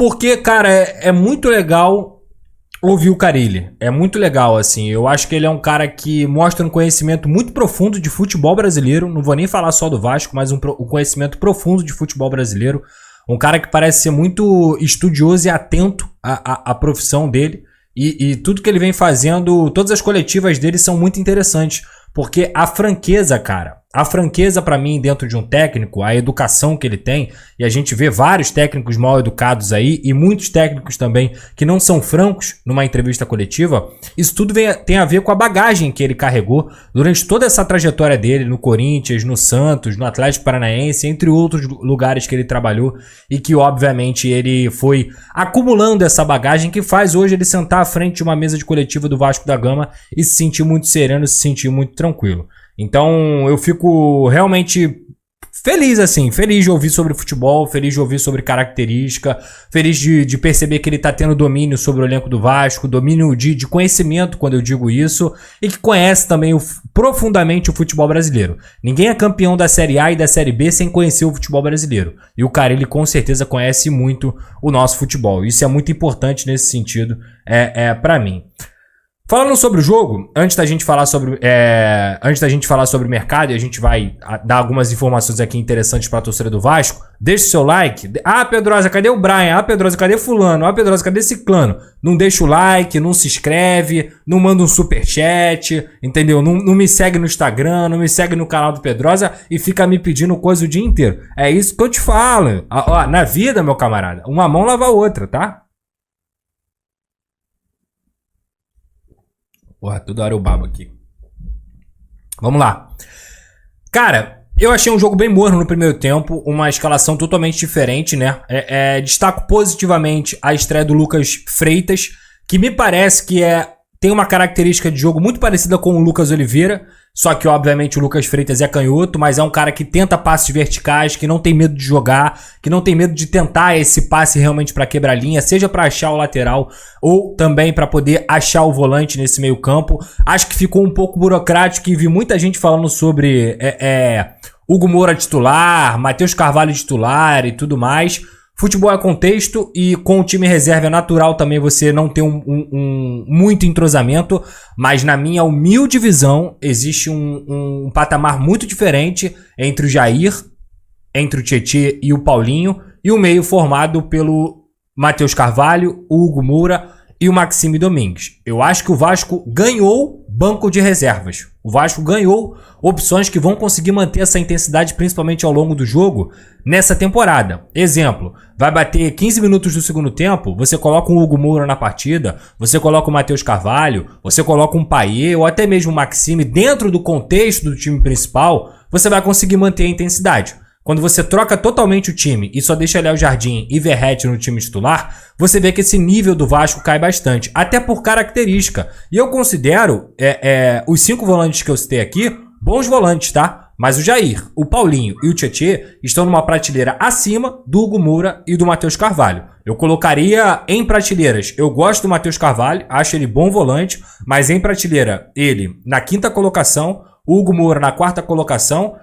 Porque, cara, é muito legal ouvir o Carille. É muito legal, assim. Eu acho que ele é um cara que mostra um conhecimento muito profundo de futebol brasileiro. Não vou nem falar só do Vasco, mas um conhecimento profundo de futebol brasileiro. Um cara que parece ser muito estudioso e atento à profissão dele. E tudo que ele vem fazendo, todas as coletivas dele são muito interessantes. Porque a franqueza, cara, a franqueza pra mim dentro de um técnico, a educação que ele tem, e a gente vê vários técnicos mal educados aí, e muitos técnicos também que não são francos numa entrevista coletiva, isso tudo tem a ver com a bagagem que ele carregou durante toda essa trajetória dele no Corinthians, no Santos, no Atlético Paranaense, entre outros lugares que ele trabalhou, e que obviamente ele foi acumulando essa bagagem que faz hoje ele sentar à frente de uma mesa de coletiva do Vasco da Gama e se sentir muito sereno, se sentir muito tranquilo. Então eu fico realmente feliz, assim, feliz de ouvir sobre futebol, feliz de ouvir sobre característica, feliz de perceber que ele tá tendo domínio sobre o elenco do Vasco, domínio de conhecimento quando eu digo isso, e que conhece também profundamente o futebol brasileiro. Ninguém é campeão da Série A e da Série B sem conhecer o futebol brasileiro. E o cara, ele com certeza conhece muito o nosso futebol. Isso é muito importante nesse sentido, pra mim. Falando sobre o jogo, antes da gente falar sobre o mercado, e a gente vai dar algumas informações aqui interessantes para a torcida do Vasco, deixa o seu like. Ah, Pedrosa, cadê o Brian? Ah, Pedrosa, cadê fulano? Ah, Pedrosa, cadê ciclano? Não deixa o like, não se inscreve, não manda um superchat, entendeu? Não me segue no Instagram, não me segue no canal do Pedrosa e fica me pedindo coisa o dia inteiro. É isso que eu te falo. Ó, na vida, meu camarada, uma mão lava a outra, tá? Porra, toda hora eu babo aqui. Vamos lá. Cara, eu achei um jogo bem morno no primeiro tempo. Uma escalação totalmente diferente, né? Destaco positivamente a estreia do Lucas Freitas, que me parece que tem uma característica de jogo muito parecida com o Lucas Oliveira. Só que, obviamente, o Lucas Freitas é canhoto, mas é um cara que tenta passes verticais, que não tem medo de jogar, que não tem medo de tentar esse passe realmente para quebrar a linha, seja para achar o lateral ou também para poder achar o volante nesse meio campo. Acho que ficou um pouco burocrático e vi muita gente falando sobre Hugo Moura titular, Matheus Carvalho titular e tudo mais. Futebol é contexto e com o time reserva é natural também você não ter muito entrosamento, mas na minha humilde visão existe um patamar muito diferente entre o Jair, entre o Tietê e o Paulinho, e o meio formado pelo Matheus Carvalho, o Hugo Moura e o Maxime Domingues. Eu acho que o Vasco ganhou banco de reservas. O Vasco ganhou opções que vão conseguir manter essa intensidade, principalmente ao longo do jogo, nessa temporada. Exemplo, vai bater 15 minutos do segundo tempo, você coloca um Hugo Moura na partida, você coloca o Matheus Carvalho, você coloca um Payet ou até mesmo o Maxime dentro do contexto do time principal, você vai conseguir manter a intensidade. Quando você troca totalmente o time e só deixa Léo Jardim e Verratti no time titular, você vê que esse nível do Vasco cai bastante, até por característica. E eu considero os 5 volantes que eu citei aqui, bons volantes, tá? Mas o Jair, o Paulinho e o Tietê estão numa prateleira acima do Hugo Moura e do Matheus Carvalho. Eu colocaria em prateleiras, eu gosto do Matheus Carvalho, acho ele bom volante, mas em prateleira ele na 5ª colocação, o Hugo Moura na 4ª colocação.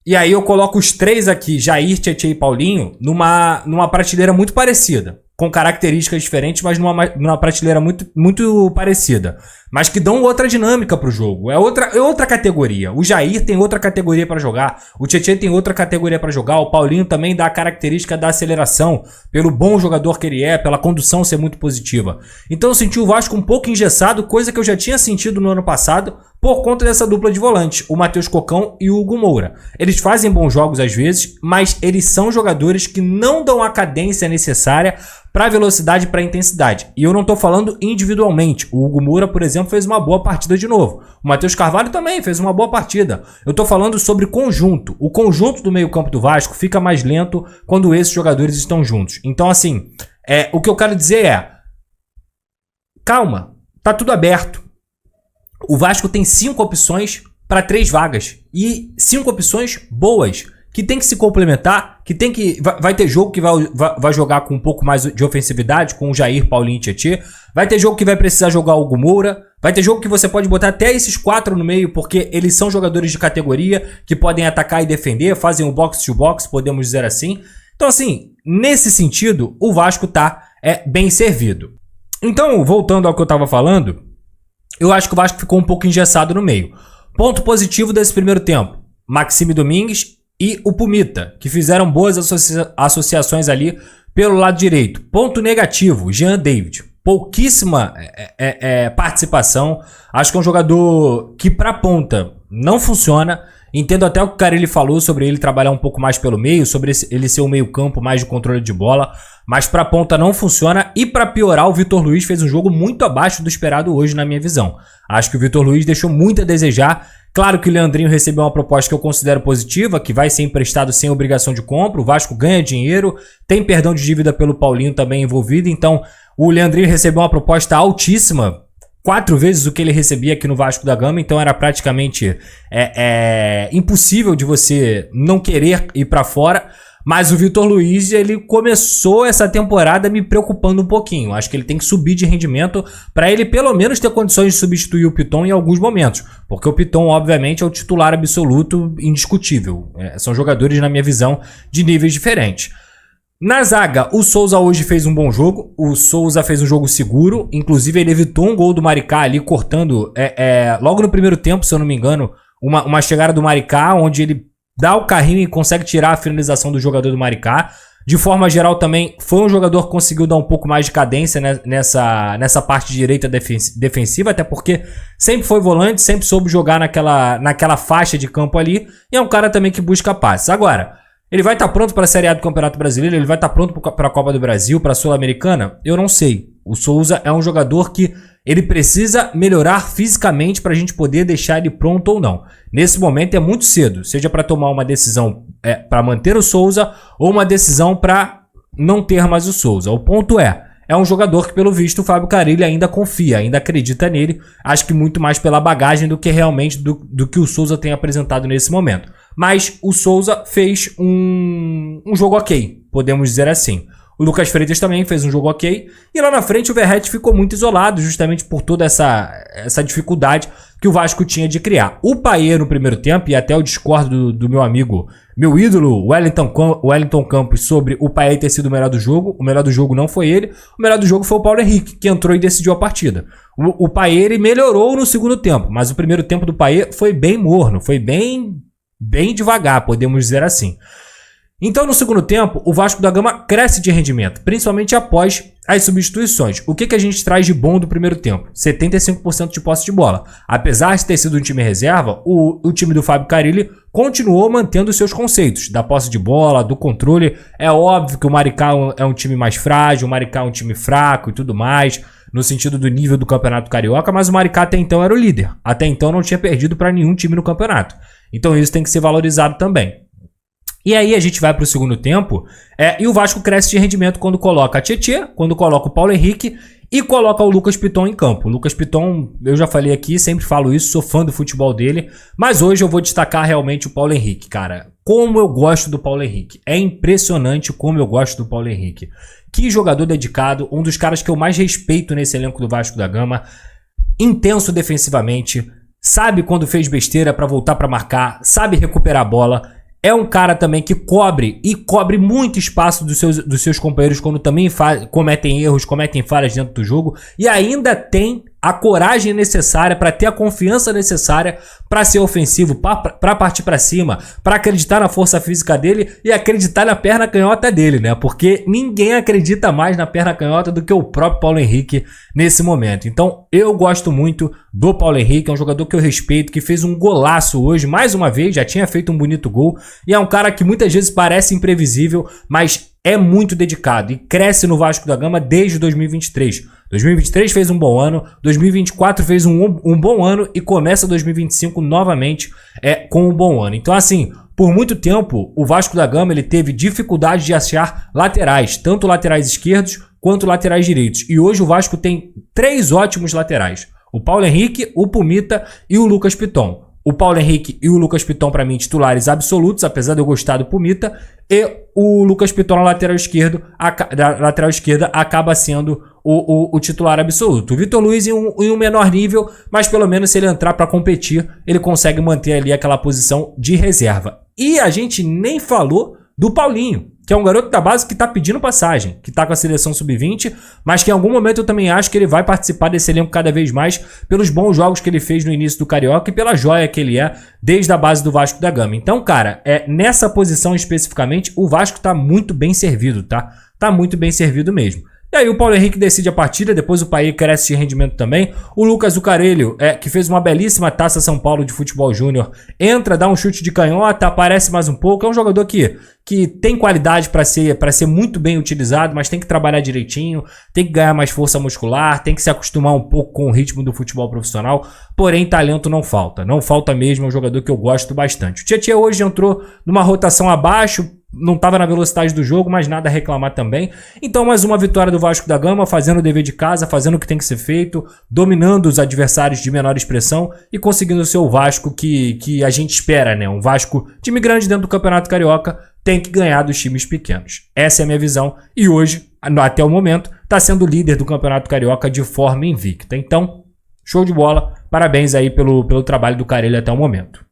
E aí eu coloco os 3 aqui, Jair, Tietê e Paulinho, numa prateleira muito parecida. Com características diferentes, mas numa prateleira muito, muito parecida. Mas que dão outra dinâmica pro jogo. É outra categoria. O Jair tem outra categoria para jogar. O Tietê tem outra categoria para jogar. O Paulinho também dá a característica da aceleração. Pelo bom jogador que ele é, pela condução ser muito positiva. Então eu senti o Vasco um pouco engessado, coisa que eu já tinha sentido no ano passado, por conta dessa dupla de volantes, o Matheus Cocão e o Hugo Moura. Eles fazem bons jogos às vezes, mas eles são jogadores que não dão a cadência necessária para velocidade e para intensidade. E eu não tô falando individualmente. O Hugo Moura, por exemplo, fez uma boa partida de novo. O Matheus Carvalho também fez uma boa partida. Eu tô falando sobre conjunto. O conjunto do meio-campo do Vasco fica mais lento quando esses jogadores estão juntos. Então, assim, o que eu quero dizer calma, tá tudo aberto. O Vasco tem 5 opções para 3 vagas. E 5 opções boas, que tem que se complementar, vai ter jogo que vai jogar com um pouco mais de ofensividade, com o Jair, Paulinho e Tietê. Vai ter jogo que vai precisar jogar o Hugo Moura. Vai ter jogo que você pode botar até esses 4 no meio, porque eles são jogadores de categoria, que podem atacar e defender, fazem o box to box, podemos dizer assim. Então, assim, nesse sentido, o Vasco tá bem servido. Então, voltando ao que eu tava falando, eu acho que o Vasco ficou um pouco engessado no meio. Ponto positivo desse primeiro tempo, Maxime Domingues e o Pumita, que fizeram boas associações ali pelo lado direito. Ponto negativo, Jean David. Pouquíssima participação. Acho que é um jogador que pra ponta não funciona. Entendo até o que o Carille falou sobre ele trabalhar um pouco mais pelo meio, sobre ele ser um meio campo mais de controle de bola, mas pra ponta não funciona. E pra piorar, o Vitor Luiz fez um jogo muito abaixo do esperado hoje, na minha visão. Acho que o Vitor Luiz deixou muito a desejar. Claro que o Leandrinho recebeu uma proposta que eu considero positiva, que vai ser emprestado sem obrigação de compra, o Vasco ganha dinheiro, tem perdão de dívida pelo Paulinho também envolvido, então o Leandrinho recebeu uma proposta altíssima, 4 vezes o que ele recebia aqui no Vasco da Gama, então era praticamente impossível de você não querer ir pra fora. Mas o Vitor Luiz, ele começou essa temporada me preocupando um pouquinho. Acho que ele tem que subir de rendimento para ele pelo menos ter condições de substituir o Piton em alguns momentos. Porque o Piton, obviamente, é o titular absoluto indiscutível. São jogadores, na minha visão, de níveis diferentes. Na zaga, o Souza hoje fez um bom jogo. O Souza fez um jogo seguro. Inclusive, ele evitou um gol do Maricá ali, cortando logo no primeiro tempo, se eu não me engano, uma chegada do Maricá, onde ele dá o carrinho e consegue tirar a finalização do jogador do Maricá. De forma geral também, foi um jogador que conseguiu dar um pouco mais de cadência nessa parte direita defensiva, até porque sempre foi volante, sempre soube jogar naquela faixa de campo ali, e é um cara também que busca passes. Agora, ele vai estar pronto para a Série A do Campeonato Brasileiro? Ele vai estar pronto para a Copa do Brasil, para a Sul-Americana? Eu não sei. O Souza é um jogador que ele precisa melhorar fisicamente para a gente poder deixar ele pronto ou não. Nesse momento é muito cedo, seja para tomar uma decisão para manter o Souza ou uma decisão para não ter mais o Souza. O ponto é um jogador que, pelo visto, o Fábio Carille ainda confia, ainda acredita nele. Acho que muito mais pela bagagem do que realmente do que o Souza tem apresentado nesse momento. Mas o Souza fez um jogo ok, podemos dizer assim. O Lucas Freitas também fez um jogo ok. E lá na frente o Verratti ficou muito isolado, justamente por toda essa dificuldade que o Vasco tinha de criar. O Payet no primeiro tempo, e até eu discordo do meu amigo, meu ídolo, Wellington Campos, sobre o Payet ter sido o melhor do jogo. O melhor do jogo não foi ele. O melhor do jogo foi o Paulo Henrique, que entrou e decidiu a partida. O Payet ele melhorou no segundo tempo, mas o primeiro tempo do Payet foi bem morno, foi bem devagar, podemos dizer assim. Então, no segundo tempo, o Vasco da Gama cresce de rendimento, principalmente após as substituições. O que a gente traz de bom do primeiro tempo? 75% de posse de bola. Apesar de ter sido um time reserva, o time do Fábio Carille continuou mantendo seus conceitos da posse de bola, do controle. É óbvio que o Maricá é um time mais frágil, o Maricá é um time fraco e tudo mais, no sentido do nível do Campeonato Carioca, mas o Maricá até então era o líder. Até então não tinha perdido para nenhum time no campeonato. Então isso tem que ser valorizado também. E aí a gente vai pro segundo tempo, e o Vasco cresce de rendimento quando coloca a Tietê, quando coloca o Paulo Henrique e coloca o Lucas Piton em campo. O Lucas Piton, eu já falei aqui, sempre falo isso, sou fã do futebol dele, mas hoje eu vou destacar realmente o Paulo Henrique, cara. Como eu gosto do Paulo Henrique. É impressionante como eu gosto do Paulo Henrique. Que jogador dedicado, um dos caras que eu mais respeito nesse elenco do Vasco da Gama. Intenso defensivamente, sabe quando fez besteira pra voltar pra marcar, sabe recuperar a bola. É um cara também que cobre muito espaço dos seus companheiros quando também cometem erros, cometem falhas dentro do jogo. E ainda tem a coragem necessária para ter a confiança necessária para ser ofensivo, para partir para cima, para acreditar na força física dele e acreditar na perna canhota dele, né? Porque ninguém acredita mais na perna canhota do que o próprio Paulo Henrique nesse momento. Então, eu gosto muito do Paulo Henrique, é um jogador que eu respeito, que fez um golaço hoje, mais uma vez, já tinha feito um bonito gol, e é um cara que muitas vezes parece imprevisível, mas é muito dedicado e cresce no Vasco da Gama desde 2023. 2023 fez um bom ano, 2024 fez um bom ano e começa 2025 novamente com um bom ano. Então, assim, por muito tempo, o Vasco da Gama ele teve dificuldade de achar laterais, tanto laterais esquerdos quanto laterais direitos. E hoje o Vasco tem 3 ótimos laterais. O Paulo Henrique, o Pumita e o Lucas Piton. O Paulo Henrique e o Lucas Piton, para mim, titulares absolutos, apesar de eu gostar do Pumita. E o Lucas Piton na lateral esquerda acaba sendo o titular absoluto. O Vitor Luiz em um menor nível, mas pelo menos se ele entrar para competir, ele consegue manter ali aquela posição de reserva. E a gente nem falou do Paulinho. que é um garoto da base que tá pedindo passagem, que tá com a seleção sub-20, mas que em algum momento eu também acho que ele vai participar desse elenco cada vez mais pelos bons jogos que ele fez no início do Carioca e pela joia que ele é desde a base do Vasco da Gama. Então, cara, nessa posição especificamente, o Vasco tá muito bem servido, tá? Tá muito bem servido mesmo. E aí o Paulo Henrique decide a partida, depois o Paí cresce de rendimento também. O Lucas Zucarelho, que fez uma belíssima Taça São Paulo de Futebol Júnior, entra, dá um chute de canhota, aparece mais um pouco. É um jogador que tem qualidade para ser muito bem utilizado, mas tem que trabalhar direitinho, tem que ganhar mais força muscular, tem que se acostumar um pouco com o ritmo do futebol profissional. Porém, talento não falta. Não falta mesmo, é um jogador que eu gosto bastante. O Tietchan hoje entrou numa rotação abaixo, não estava na velocidade do jogo, mas nada a reclamar também. Então, mais uma vitória do Vasco da Gama, fazendo o dever de casa, fazendo o que tem que ser feito, dominando os adversários de menor expressão e conseguindo ser o Vasco que a gente espera, né? Um Vasco, time grande dentro do Campeonato Carioca, tem que ganhar dos times pequenos. Essa é a minha visão. E hoje, até o momento, está sendo líder do Campeonato Carioca de forma invicta. Então, show de bola. Parabéns aí pelo trabalho do Carelli até o momento.